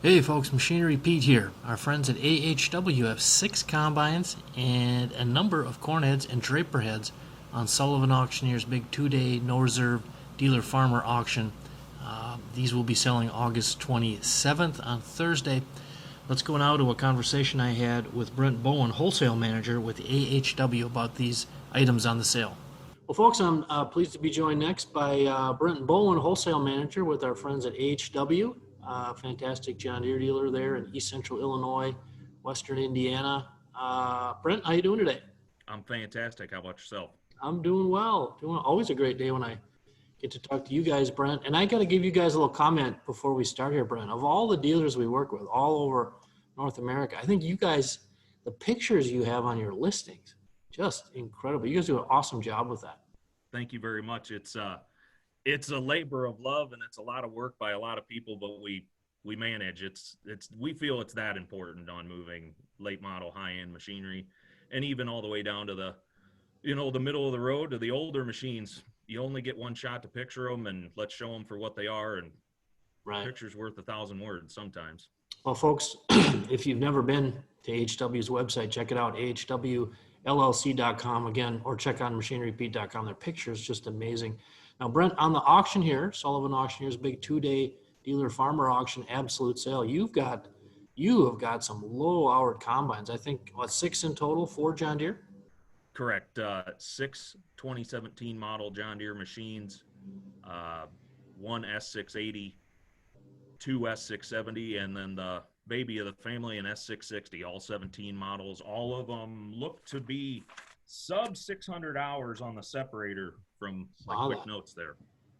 Hey folks, Machinery Pete here. Our friends at AHW have 6 combines and a number of corn heads and draper heads on Sullivan Auctioneers' big 2-day no reserve dealer farmer auction. These will be selling August 27th on Thursday. Let's go now to a conversation I had with Brent Bowen, wholesale manager with AHW, about these items on the sale. Well, folks, I'm pleased to be joined next by Brent Bowen, wholesale manager with our friends at AHW. Fantastic John Deere dealer there in East Central Illinois, Western Indiana. Brent, how you doing today? I'm fantastic. How about yourself? I'm doing well. Always a great day when I get to talk to you guys, Brent. And I got to give you guys a little comment before we start here, Brent. Of all the dealers we work with all over North America, I think you guys, the pictures you have on your listings, just incredible. You guys do an awesome job with that. Thank you very much. It's a labor of love, and it's a lot of work by a lot of people, but we manage. We feel it's that important on moving late model high-end machinery, and even all the way down to the middle of the road to the older machines. You only get one shot to picture them, and let's show them for what they are. And right. Picture's worth 1,000 words sometimes. Well, folks, if you've never been to AHW's website, check it out, ahwllc.com again, or check on machinerypete.com. Their picture's just amazing. Now, Brent, on the auction here, Sullivan Auctioneers' big 2-day dealer farmer auction absolute sale, you have got some low-hour combines. I think, 6 in total, 4 John Deere? Correct. 6 2017 model John Deere machines, 1 S680, 2 S670, and then the baby of the family, an S660, all 17 models. All of them look to be sub 600 hours on the separator from my quick notes there.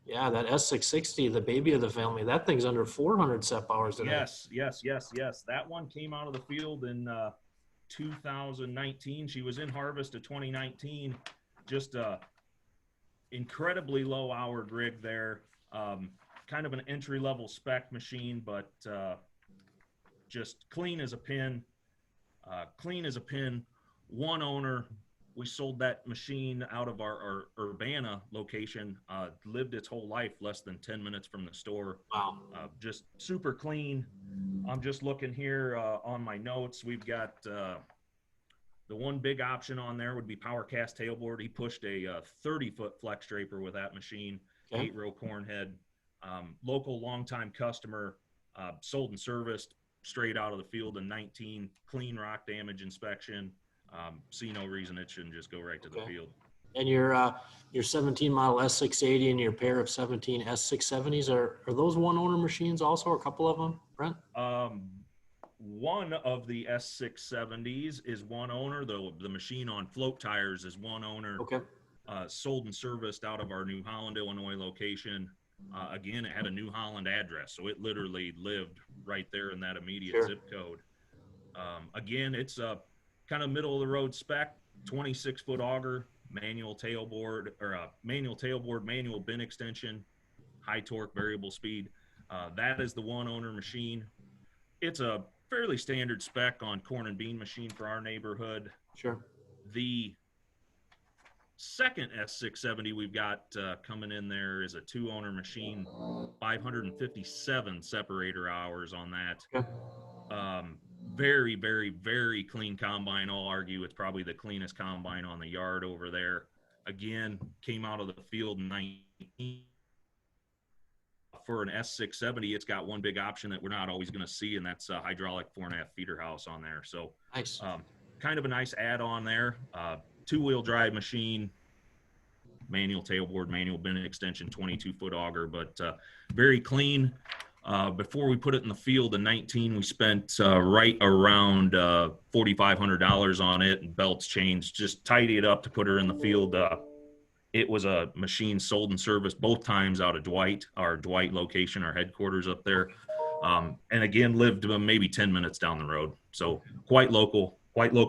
Yeah, that S660, the baby of the family, that thing's under 400 sep hours today. Yes. That one came out of the field in 2019. She was in harvest of 2019. Just a incredibly low hour rig there. Kind of an entry-level spec machine, but just clean as a pin. One owner. We sold that machine out of our Urbana location. Lived its whole life less than 10 minutes from the store. Wow. Just super clean. I'm just looking here on my notes. We've got the one big option on there would be power cast tailboard. He pushed a 30-foot flex draper with that machine, okay. 8-row corn head. Local longtime customer, sold and serviced straight out of the field in 19, clean rock damage inspection. See no reason it shouldn't just go right to the field. And your 17 model S680 and your pair of 17 S670s, are those one owner machines also, or a couple of them, Brent? One of the S670s is one owner, though the machine on float tires is one owner. Okay. Sold and serviced out of our New Holland, Illinois location. Again, it had a New Holland address, so it literally lived right there in that immediate zip code. Again, it's a kind of middle of the road spec, 26-foot auger, manual tailboard, manual bin extension, high torque, variable speed. That is the one owner machine. It's a fairly standard spec on corn and bean machine for our neighborhood. Sure. The second S670 we've got coming in there is a 2-owner machine, 557 separator hours on that. Okay. Very, very, very clean combine. I'll argue it's probably the cleanest combine on the yard over there. Again, came out of the field in 19. For an S670, it's got one big option that we're not always going to see, and that's a hydraulic 4.5 feeder house on there. So nice. Kind of a nice add-on there. 2-wheel drive machine, manual tailboard, manual bin extension, 22-foot auger, but very clean. Before we put it in the field in 19, we spent right around $4,500 on it, and belts, chains, just tidy it up to put her in the field. It was a machine sold and serviced both times out of Dwight, our Dwight location, our headquarters up there. And again, lived maybe 10 minutes down the road. So quite local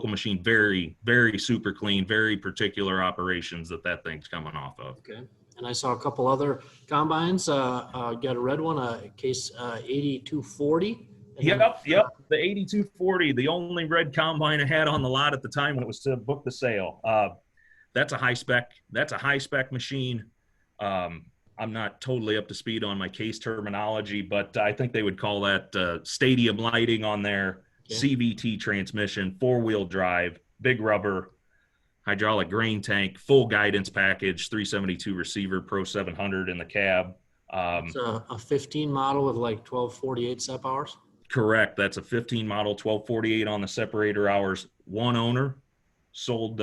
machine, very, very super clean, very particular operations that thing's coming off of. Okay. And I saw a couple other combines. Got a red one, a case 8240. Yep. The 8240, the only red combine I had on the lot at the time when it was to book the sale. That's a high spec machine. I'm not totally up to speed on my case terminology, but I think they would call that stadium lighting on there, Okay. CVT transmission, 4-wheel drive, big rubber, hydraulic grain tank, full guidance package, 372 receiver, Pro 700 in the cab. It's a 15 model with like 1248 step hours. Correct. That's a 15 model, 1248 on the separator hours. One owner, sold,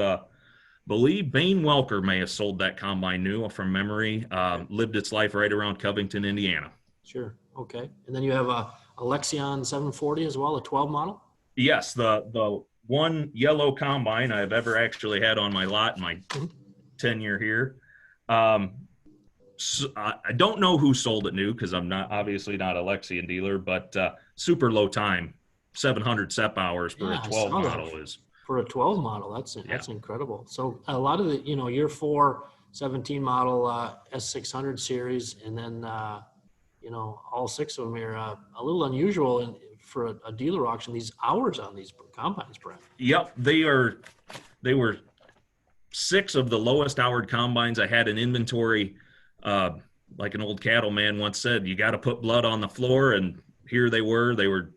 believe Bain Welker may have sold that combine new from memory. Lived its life right around Covington, Indiana. Sure. Okay. And then you have a Lexion 740 as well, a 12 model. Yes, the one yellow combine I've ever actually had on my lot in my tenure here. So I don't know who sold it new because I'm obviously not a Lexion dealer, but super low time, 700 SEP hours for a 12 model is. For a 12 model, that's incredible. So a lot of the, year 4 17 model S600 series, and then all 6 of them are a little unusual for a dealer auction. These hours on these combines, Brent. Yep, they were 6 of the lowest houred combines I had in inventory. Like an old cattleman once said, you got to put blood on the floor, and here they were. They were,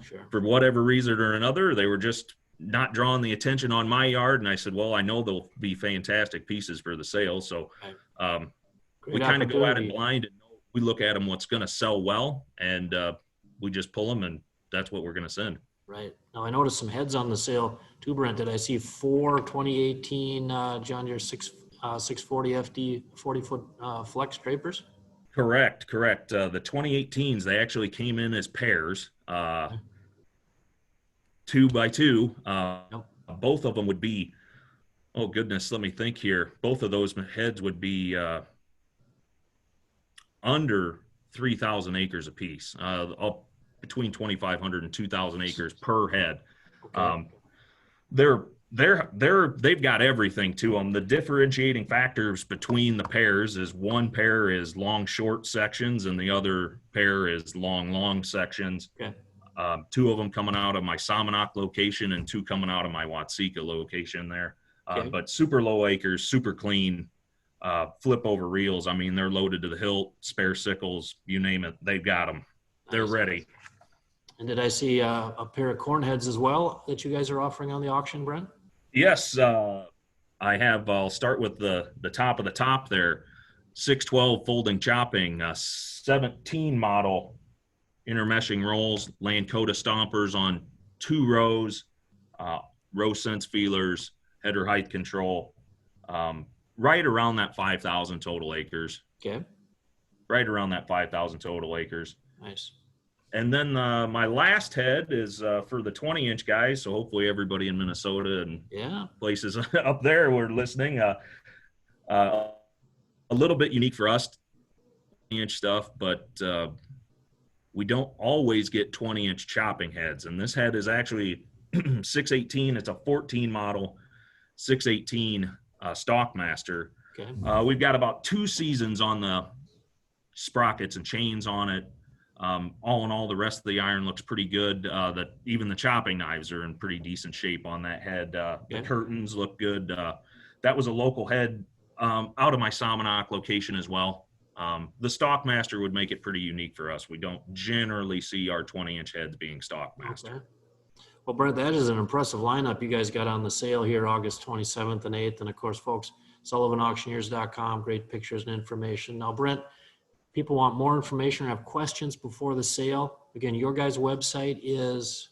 sure, for whatever reason or another, they were just not drawing the attention on my yard. And I said, well, I know they'll be fantastic pieces for the sale. So we kind of go at it blind, and we look at them what's going to sell well, and we just pull them, and that's what we're going to send. Right. Now, I noticed some heads on the sale too, Brent. Did I see 4 2018 John Deere 640 FD 40-foot flex drapers? Correct. The 2018s, they actually came in as pairs, 2x2. Yep. Both of them would be, oh goodness, let me think here. Both of those heads would be under 3,000 acres apiece, up between 2,500 and 2,000 acres per head. Okay. They've got everything to them. The differentiating factors between the pairs is one pair is long short sections and the other pair is long sections. Okay. 2 of them coming out of my Salmonock location and 2 coming out of my Watseka location there. Okay. But super low acres, super clean, flip over reels. I mean, they're loaded to the hilt, spare sickles, you name it. They've got them. They're ready. And did I see a pair of corn heads as well that you guys are offering on the auction, Brent? Yes, I have. I'll start with the top of the top there. 612 folding chopping, 17 model intermeshing rolls, Lankota stompers on 2 rows, row sense feelers, header height control, right around that 5,000 total acres. Okay. Right around that 5,000 total acres. Nice. And then my last head is for the 20-inch guys. So hopefully everybody in Minnesota and places up there were listening. A little bit unique for us, 20-inch stuff, but we don't always get 20-inch chopping heads. And this head is actually 618. It's a 14 model 618 Stockmaster. Okay. We've got about 2 seasons on the sprockets and chains on it. All in all, the rest of the iron looks pretty good. That even the chopping knives are in pretty decent shape on that head. The curtains look good. That was a local head out of my Salmonock location as well. The Stockmaster would make it pretty unique for us. We don't generally see our 20-inch heads being Stockmaster. Okay. Well, Brent, that is an impressive lineup you guys got on the sale here August 27th and 8th. And of course, folks, SullivanAuctioneers.com, great pictures and information. Now, Brent, people want more information or have questions before the sale. Again, your guys' website is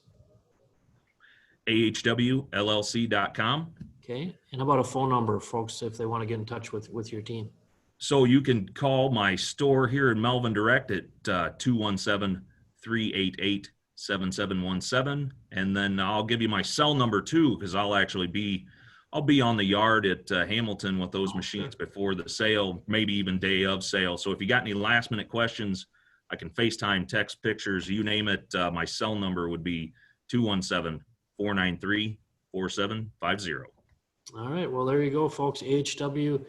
AHWLLC.com. Okay. And how about a phone number, folks, if they want to get in touch with your team? So you can call my store here in Melvin Direct at 217-388-7717. And then I'll give you my cell number too, because I'll be on the yard at Hamilton with those machines before the sale, maybe even day of sale. So if you got any last minute questions, I can FaceTime, text pictures, you name it. My cell number would be 217-493-4750. All right. Well, there you go, folks. AHW,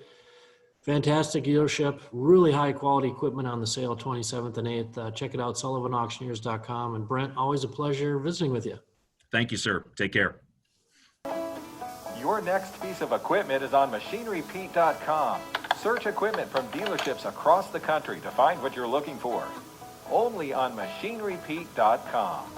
fantastic dealership, really high quality equipment on the sale 27th and 8th. Check it out, SullivanAuctioneers.com. And Brent, always a pleasure visiting with you. Thank you, sir. Take care. Your next piece of equipment is on MachineryPete.com. Search equipment from dealerships across the country to find what you're looking for. Only on MachineRepeat.com.